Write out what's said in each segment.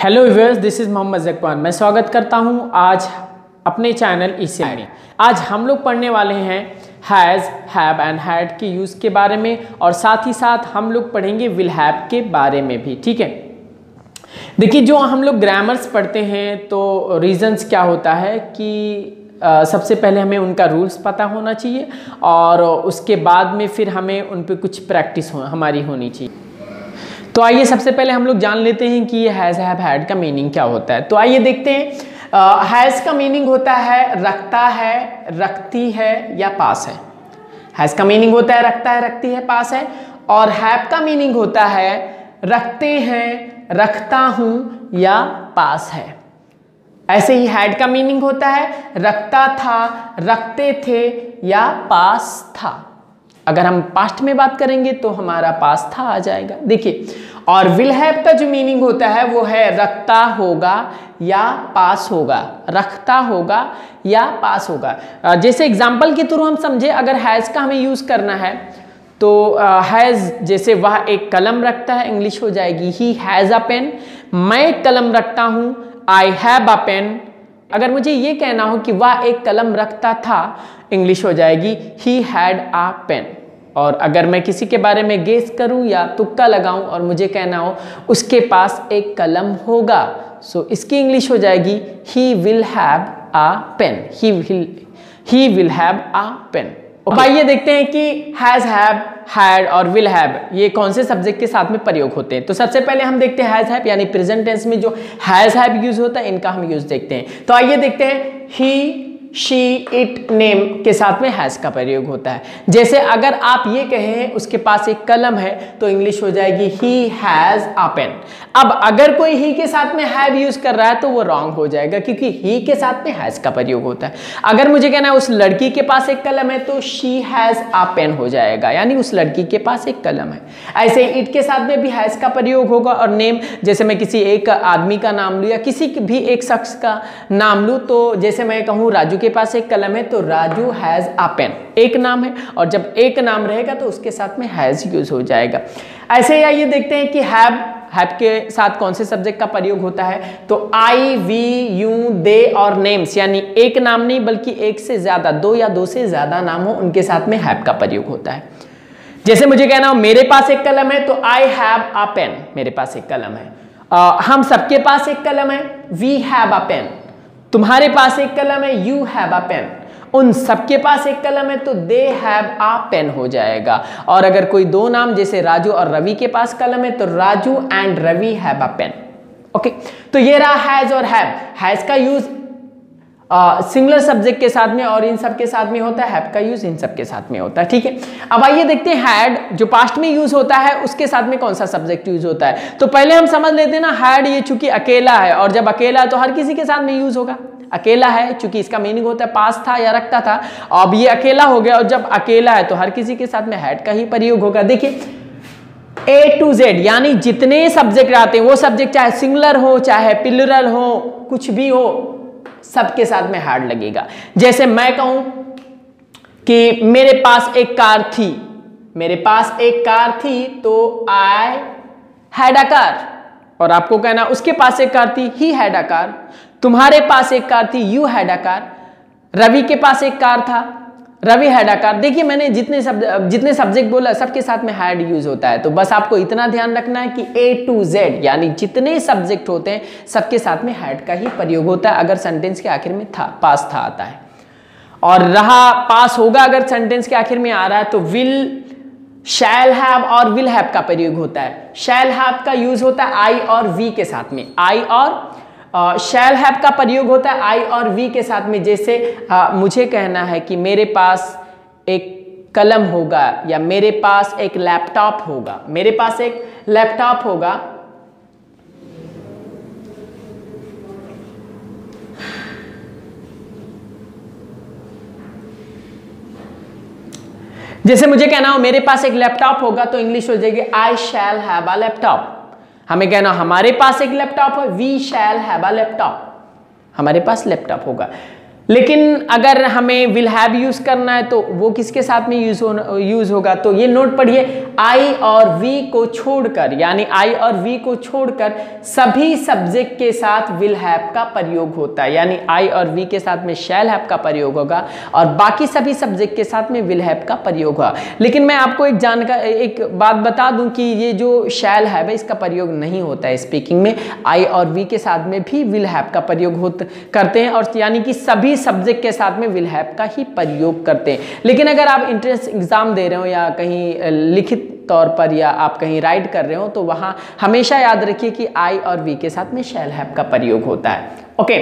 Hello viewers, this is Mohammad Zakwan. मैं स्वागत करता हूं आज अपने चैनल इसे में। आज हम लोग पढ़ने वाले हैं हैज़, हैव एंड हैड के यूज़ के बारे में और साथ ही साथ हम लोग पढ़ेंगे विल हैव के बारे में भी। ठीक है, देखिए जो हम लोग ग्रामर्स पढ़ते हैं तो रीजंस क्या होता है कि सबसे पहले हमें उनका रूल्स पता होना चाहिए और उसके बाद में फिर हमें उन पर कुछ प्रैक्टिस हमारी होनी चाहिए। तो आइए सबसे पहले हम लोग जान लेते हैं कि ये हैज़, हैव, हैड का मीनिंग क्या होता है। तो आइए देखते हैं। हैज़ का मीनिंग होता है रखता है, रखती है या पास है। हैज़ का मीनिंग होता है रखता है, रखती है, पास है। और हैव का मीनिंग होता है रखते हैं, रखता हूँ या पास है। ऐसे ही हैड का मीनिंग होता है रखता था, रखते थे या पास था। अगर हम पास्ट में बात करेंगे तो हमारा पास था आ जाएगा। देखिए, और विल हैव का जो मीनिंग होता है वो है रखता होगा या पास होगा, रखता होगा या पास होगा। जैसे एग्जांपल के थ्रू हम समझे, अगर हैज़ का हमें यूज़ करना है तो हैज़ जैसे वह एक कलम रखता है, इंग्लिश हो जाएगी ही हैज़ अ पेन। मैं एक कलम रखता हूँ, आई हैव अ पेन। अगर मुझे ये कहना हो कि वह एक कलम रखता था, इंग्लिश हो जाएगी ही हैड अ पेन। और अगर मैं किसी के बारे में गेस करूं या तुक्का लगाऊं और मुझे कहना हो उसके पास एक कलम होगा, सो इसकी इंग्लिश हो जाएगी he will have a pen. He will have a pen. अब आइए देखते हैं कि हैज़, हैव, हैड और विल हैव ये कौन से सब्जेक्ट के साथ में प्रयोग होते हैं। तो सबसे पहले हम देखते हैं हैज़, हैव यानी प्रेजेंट टेंस में जो हैज़, हैव यूज होता है, इनका हम यूज देखते हैं। तो आइए देखते हैं। ही, शी, इट, नेम के साथ में हैज़ का प्रयोग होता है। जैसे अगर आप ये कहें उसके पास एक कलम है तो इंग्लिश हो जाएगी ही हैज़ अ पेन। अब अगर कोई ही के साथ में हैव यूज कर रहा है तो वो रॉन्ग हो जाएगा, क्योंकि ही के साथ में हैज़ का प्रयोग होता है। अगर मुझे कहना है उस लड़की के पास एक कलम है तो शी हैज़ अ पेन हो जाएगा, यानी उस लड़की के पास एक कलम है। ऐसे इट के साथ में भी हैज़ का प्रयोग होगा। और नेम, जैसे मैं किसी एक आदमी का नाम लूँ या किसी भी एक शख्स का नाम लूँ, तो जैसे मैं कहूँ राजू के पास एक कलम है तो राजू हैज़ अ पेन, एक नाम है। और जब एक नाम रहेगा तो उसके साथ में हैज़ यूज हो जाएगा। ऐसे ही आइए देखते हैं कि हैव के साथ कौन से सब्जेक्ट का प्रयोग होता है। तो आई, वी, यू, दे और नेम्स, यानी एक नाम नहीं बल्कि एक से ज्यादा, दो या दो से ज्यादा नाम हो, उनके साथ में हैव का प्रयोग होता है। जैसे मुझे कहना हो मेरे पास एक कलम है तो आई हैव अ पेन, मेरे पास एक कलम है। हम सबके पास एक कलम है, वी हैव अ पेन। तुम्हारे पास एक कलम है, यू हैव अ पेन। उन सबके पास एक कलम है तो दे हैव अ पेन हो जाएगा। और अगर कोई दो नाम जैसे राजू और रवि के पास कलम है तो Raju and Ravi have a pen. Okay, तो ये रहा हैज और हैव। हैज का यूज सिंगुलर सब्जेक्ट के साथ में और इन सब के साथ में होता है, हैव का यूज इन सब के साथ में होता है। ठीक है, अब आइए देखते हैं हैड जो पास्ट में यूज होता है उसके साथ में कौन सा सब्जेक्ट यूज होता है। तो पहले हम समझ लेते हैं ना, हैड ये चूंकि अकेला है और जब अकेला है तो हर किसी के साथ में यूज होगा। अकेला है चूंकि इसका मीनिंग होता है पास था या रखता था, अब ये अकेला हो गया और जब अकेला है तो हर किसी के साथ में हैड का ही प्रयोग होगा। देखिए A to Z यानी जितने सब्जेक्ट आते हैं वो सब्जेक्ट चाहे सिंगुलर हो चाहे प्लुरल हो, कुछ भी हो, सबके साथ में हैड लगेगा। जैसे मैं कहूं कि मेरे पास एक कार थी, मेरे पास एक कार थी तो आई हैड अ कार। और आपको कहना उसके पास एक कार थी, ही हैड अ कार। तुम्हारे पास एक कार थी, you had a car. Ravi के पास एक कार था, रवि हैड अ कार। देखिए मैंने जितने सब्जेक्ट बोला सबके साथ में हैड यूज होता है। तो बस आपको इतना ध्यान रखना है कि A to Z यानी जितने सब्जेक्ट होते हैं सबके साथ में हैड का ही प्रयोग होता है अगर सेंटेंस के आखिर में था, पास था आता है। और रहा पास होगा अगर सेंटेंस के आखिर में आ रहा है तो विल, शैल हैव और विल हैव का प्रयोग होता है। शैल हैव का यूज होता है आई और वी के साथ में, आई और शैल हैव का प्रयोग होता है आई और वी के साथ में। जैसे मुझे कहना है कि मेरे पास एक कलम होगा या मेरे पास एक लैपटॉप होगा, मेरे पास एक लैपटॉप होगा। जैसे मुझे कहना हो मेरे पास एक लैपटॉप होगा तो इंग्लिश हो जाएगी आई शैल हैव अ लैपटॉप। हमें कहना हमारे पास एक लैपटॉप है, we shall have a laptop, हमारे पास लैपटॉप होगा। लेकिन अगर हमें विल हैव यूज करना है तो वो किसके साथ में यूज होगा, तो ये नोट पढ़िए, आई और वी को छोड़कर, यानी आई और वी को छोड़कर सभी सब्जेक्ट के साथ विल हैव का प्रयोग होता है। यानी आई और वी के साथ में शैल हैव का प्रयोग होगा और बाकी सभी सब्जेक्ट के साथ में विल हैव का प्रयोग होगा। लेकिन मैं आपको एक बात बता दूं कि ये जो शैल हैव है इसका प्रयोग नहीं होता है स्पीकिंग में, आई और वी के साथ में भी विल हैव का प्रयोग करते हैं, और यानी कि सभी सब्जेक्ट के साथ में विल हैव का ही प्रयोग करते हैं। लेकिन अगर आप एंट्रेंस एग्जाम दे रहे हो या कहीं लिखित तौर पर या आप कहीं राइट कर रहे हो तो वहां हमेशा याद रखिए कि आई और वी के साथ में शैल हैव का प्रयोग होता है। ओके,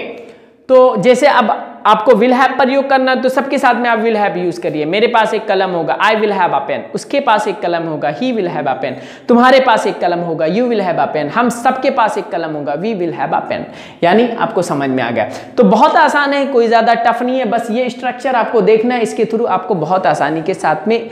तो जैसे अब आपको विल हैव प्रयोग करना है तो सबके साथ में आप विल हैव यूज करिए। मेरे पास एक कलम होगा, I will have a pen, उसके पास एक कलम होगा, he will have a pen, तुम्हारे पास एक कलम होगा, you will have a pen, हम सबके पास एक कलम होगा, we will have a pen. यानी आपको समझ में आ गया। तो बहुत आसान है, कोई ज्यादा टफ नहीं है, बस ये स्ट्रक्चर आपको देखना है, इसके थ्रू आपको बहुत आसानी के साथ में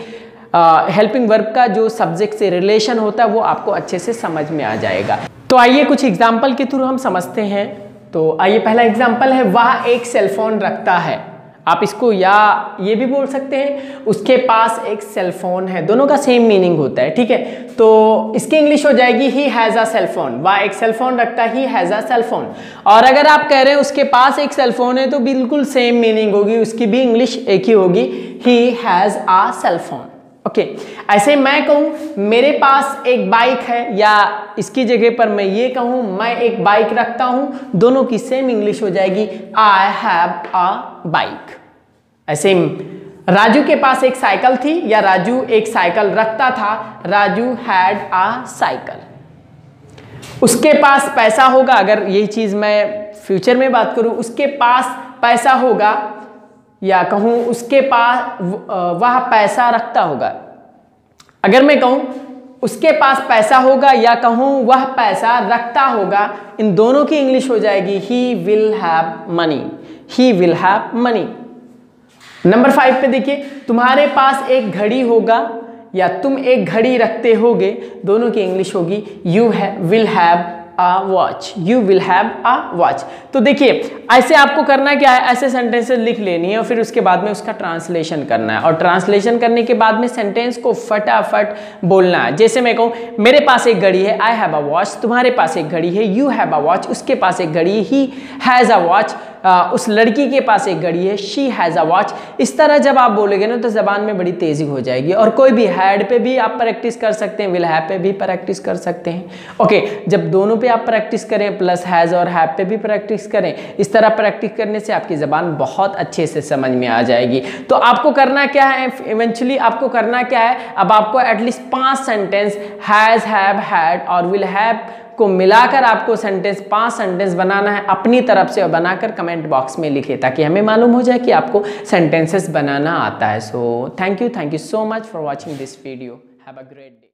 हेल्पिंग वर्ब का जो सब्जेक्ट से रिलेशन होता है वो आपको अच्छे से समझ में आ जाएगा। तो आइए कुछ एग्जाम्पल के थ्रू हम समझते हैं। तो आइए पहला एग्जाम्पल है, वह एक सेलफोन रखता है। आप इसको या ये भी बोल सकते हैं, उसके पास एक सेलफोन है, दोनों का सेम मीनिंग होता है, ठीक है। तो इसकी इंग्लिश हो जाएगी ही हैज़ अ सेलफोन, वह एक सेलफोन रखता है, ही हैज़ अ सेलफोन। और अगर आप कह रहे हैं उसके पास एक सेलफोन है तो बिल्कुल सेम मीनिंग होगी, उसकी भी इंग्लिश एक ही होगी, he has a cellphone. Okay, ऐसे मैं कहूं मेरे पास एक बाइक है, या इसकी जगह पर मैं ये कहूं मैं एक बाइक रखता हूं, दोनों की सेम इंग्लिश हो जाएगी, आई हैव अ बाइक। ऐसे राजू के पास एक साइकिल थी, या राजू एक साइकिल रखता था, राजू हैड अ साइकिल। उसके पास पैसा होगा, अगर यही चीज मैं फ्यूचर में बात करूं, उसके पास पैसा होगा, या कहूं उसके पास वह पैसा रखता होगा। अगर मैं कहूं उसके पास पैसा होगा या कहूं वह पैसा रखता होगा, इन दोनों की इंग्लिश हो जाएगी, he will have money, he will have money. Number 5 पे देखिए, तुम्हारे पास एक घड़ी होगा या तुम एक घड़ी रखते होगे, दोनों की इंग्लिश होगी, you will have a watch, you will have a watch. तो देखिए ऐसे आपको करना क्या है, ऐसे सेंटेंसेस लिख लेनी है और फिर उसके बाद में उसका ट्रांसलेशन करना है, और ट्रांसलेशन करने के बाद में सेंटेंस को फटाफट बोलना है। जैसे मैं कहूँ मेरे पास एक घड़ी है, आई हैव अ वॉच, तुम्हारे पास एक घड़ी है, यू हैव अ वॉच, उसके पास एक घड़ी है, ही हैज़ अ वॉच, उस लड़की के पास एक घड़ी है, शी हैज़ अ वॉच। इस तरह जब आप बोलोगे ना तो जबान में बड़ी तेजी हो जाएगी। और कोई भी हैड पे भी आप प्रैक्टिस कर सकते हैं, विल हैव पे भी प्रैक्टिस कर सकते हैं। ओके, जब दोनों पे आप प्रैक्टिस करें, प्लस हैज़ और हैव पे भी प्रैक्टिस करें, इस तरह प्रैक्टिस करने से आपकी जबान बहुत अच्छे से समझ में आ जाएगी। तो आपको करना क्या है, इवेंचुअली आपको करना क्या है, अब आपको at least 5 sentence has, have, had और विल हैव को मिलाकर आपको 5 सेंटेंस बनाना है अपनी तरफ से, और बनाकर कमेंट बॉक्स में लिखे ताकि हमें मालूम हो जाए कि आपको सेंटेंसेस बनाना आता है। So thank you so much for watching this video. Have a great day.